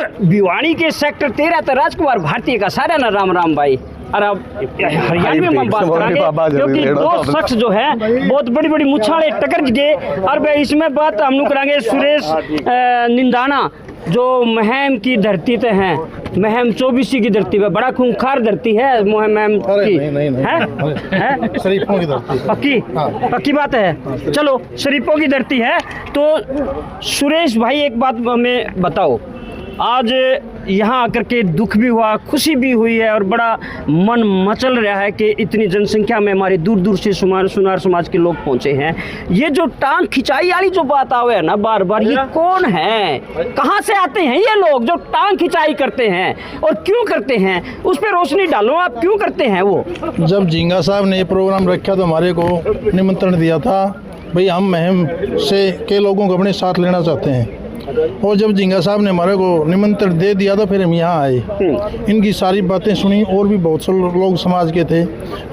और भिवानी के सेक्टर 13 तो राजकुमार भारती का सारा ना राम राम भाई। और अब हरियाणवी में हम बात करेंगे क्योंकि दो शख्स जो है बहुत बड़ी बड़ी मुछाड़े टकर गए। और भाई इसमें बात हम लोग करेंगे सुरेश निंदाना जो महम की धरती पे हैं, महम 24 की धरती पे, बड़ा खूंखार धरती है महम की है शरीफों की धरती, पक्की बात है। चलो शरीफों की धरती है। तो सुरेश भाई एक बात हमें बताओ, आज यहाँ आकर के दुख भी हुआ, खुशी भी हुई है और बड़ा मन मचल रहा है कि इतनी जनसंख्या में हमारे दूर दूर से सुनार समाज के लोग पहुँचे हैं। ये जो टांग खिंचाई वाली जो बात आवे है ना बार बार, ये कौन है, कहाँ से आते हैं ये लोग जो टांग खिंचाई करते हैं और क्यों करते हैं, उस पर रोशनी डालो आप, क्यों करते हैं वो। जब झींगा साहब ने ये प्रोग्राम रखा तो हमारे को निमंत्रण दिया था भाई हम महम से के लोगों को अपने साथ लेना चाहते हैं, और जब झींगा साहब ने हमारे को निमंत्रण दे दिया तो फिर हम यहाँ आए। इनकी सारी बातें सुनी और भी बहुत से लोग समाज के थे,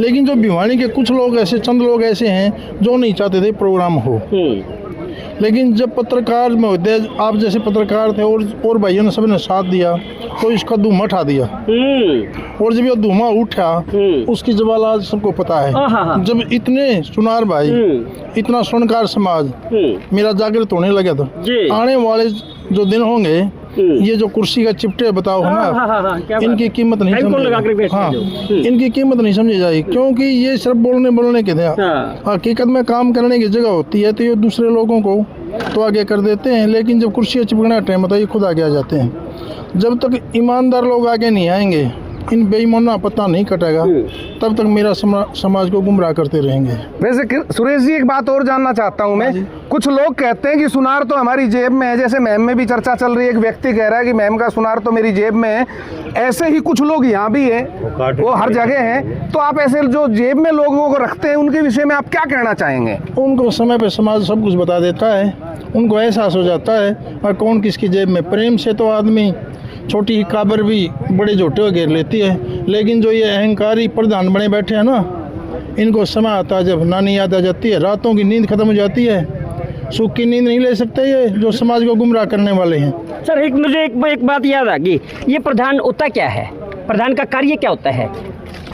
लेकिन जो भिवानी के कुछ लोग ऐसे, चंद लोग ऐसे हैं जो नहीं चाहते थे प्रोग्राम हो। लेकिन जब पत्रकार महोदय आप जैसे पत्रकार थे और भाइयों ने सबने साथ दिया तो इसका धुआं उठा दिया। और जब ये धुआं उठा उसकी जवाल आज सबको पता है। जब इतने सुनार भाई, इतना सुनकार समाज मेरा जागृत होने लगा था, आने वाले जो दिन होंगे ये जो कुर्सी का चिपटे बताओ है ना, इनकी कीमत नहीं समझी। हाँ, इनकी कीमत नहीं समझी जाएगी क्योंकि ये सिर्फ बोलने के थे। हकीकत में काम करने की जगह होती है तो ये दूसरे लोगों को तो आगे कर देते हैं, लेकिन जब कुर्सी चिपकना टाइम होता है ये खुद आगे आ जाते हैं। जब तक ईमानदार लोग आगे नहीं आएंगे, इन बेईमाना पता नहीं कटेगा, तब तक मेरा समाज को गुमराह करते रहेंगे। वैसे सुरेश जी एक बात और जानना चाहता हूँ मैं, कुछ लोग कहते हैं कि सुनार तो हमारी जेब में है, जैसे महम में भी चर्चा चल रही है, एक व्यक्ति कह रहा है कि महम का सुनार तो मेरी जेब में है, ऐसे ही कुछ लोग यहाँ भी है, वो हर जगह है। तो आप ऐसे जो जेब में लोगों को रखते हैं उनके विषय में आप क्या कहना चाहेंगे? उनको समय पे समाज सब कुछ बता देता है, उनको एहसास हो जाता है और कौन किसकी जेब में। प्रेम से तो आदमी छोटी ही काबर भी बड़े झोटे को घेर लेती है, लेकिन जो ये अहंकारी प्रधान बने बैठे हैं ना, इनको समय आता है जब नानी याद आ जाती है, रातों की नींद खत्म हो जाती है, सुख की नींद नहीं ले सकते ये जो समाज को गुमराह करने वाले हैं। सर मुझे एक बात याद आ गई, ये प्रधान होता क्या है, प्रधान का कार्य क्या होता है?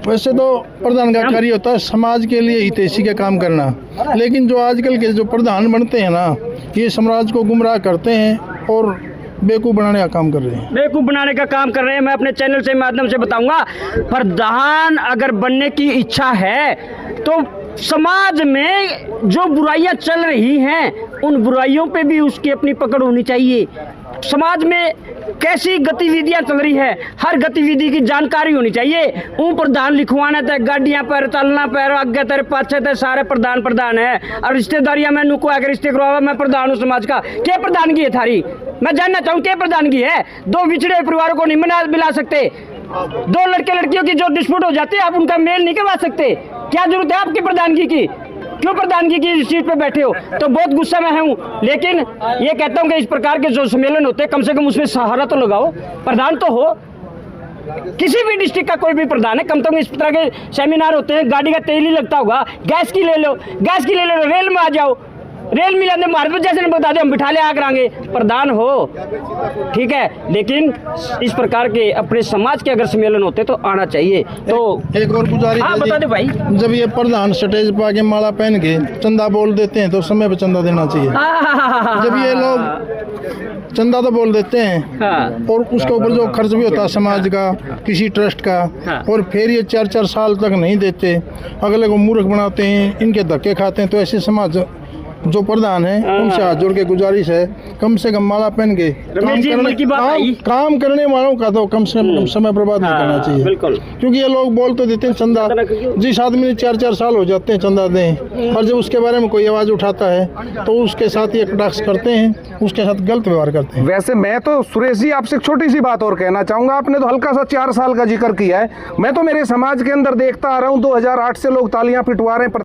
वैसे तो प्रधान का कार्य होता है समाज के लिए हितैषी का काम करना, लेकिन जो आजकल के जो प्रधान बनते हैं ना, ये समाज को गुमराह करते हैं और बेवकूफ़ बनाने का काम कर रहे हैं। बेवकूफ़ बनाने का काम कर रहे हैं। मैं अपने चैनल से माध्यम से बताऊंगा, प्रधान अगर बनने की इच्छा है तो समाज में जो बुराइयां चल रही हैं उन बुराइयों पे भी उसकी अपनी पकड़ होनी चाहिए। समाज में कैसी गतिविधियां चल रही है, हर गतिविधि की जानकारी होनी चाहिए। वो प्रधान लिखवाना तय गाड़ियां पर चलना पर आगे तेरे पाछे तय सारे प्रधान है, और रिश्तेदारियां में नुको आकर रिश्ते करवा, मैं प्रधान हूँ समाज का। क्या प्रधानगी है थारी? मैं जानना चाहूँ क्या प्रधानगी है? दो बिछड़े परिवारों को नहीं मिला सकते, दो लड़के लड़कियों की जो डिस्प्यूट हो जाती है आप उनका मेल नहीं करवा सकते, क्या जरूरत है आपकी प्रधानगी की? क्यों प्रधानगी की सीट पे बैठे हो? तो बहुत गुस्सा में हूँ, लेकिन ये कहता हूँ कि इस प्रकार के जो सम्मेलन होते हैं कम से कम उसमें सहारा तो लगाओ, प्रधान तो हो। किसी भी डिस्ट्रिक्ट का कोई भी प्रधान है, कम से कम इस तरह के सेमिनार होते हैं, गाड़ी का तेल ही लगता होगा, गैस की ले लो, रेल में आ जाओ, रेल मिला दे भारत में जैसे ने बता दे हम बिठा ले आ करांगे, प्रधान हो ठीक है, लेकिन इस प्रकार के अपने समाज के अगर सम्मेलन होते तो आना चाहिए। तो एक और गुजारिश, हाँ बता दे भाई, जब ये प्रधान स्टेज पर आके माला पहन के चंदा बोल देते हैं तो समय पे चंदा देना चाहिए। जब ये लोग चंदा तो बोल देते हैं और उसके ऊपर जो खर्च भी होता है समाज का, किसी ट्रस्ट का, और फिर ये 4-4 साल तक नहीं देते, अगले को मूर्ख बनाते हैं, इनके धक्के खाते हैं, तो ऐसे समाज जो प्रधान है उनसे हाथ जोड़ के गुजारिश है कम से कम माला पहन के काम करने वालों का तो कम से कम समय बर्बाद नहीं करना चाहिए। क्योंकि ये लोग बोल तो देते हैं चंदा, जिस आदमी ने 4-4 साल हो जाते हैं चंदा दें, और जब उसके बारे में कोई आवाज उठाता है तो उसके साथ ये कटाक्ष करते हैं, उसके साथ गलत व्यवहार करते हैं। वैसे मैं तो सुरेश जी आपसे एक छोटी सी बात और कहना चाहूंगा, आपने तो हल्का सा 4 साल का जिक्र किया है, मैं तो मेरे समाज के अंदर देखता आ रहा हूँ 2008 से लोग तालियां पिटवा रहे हैं।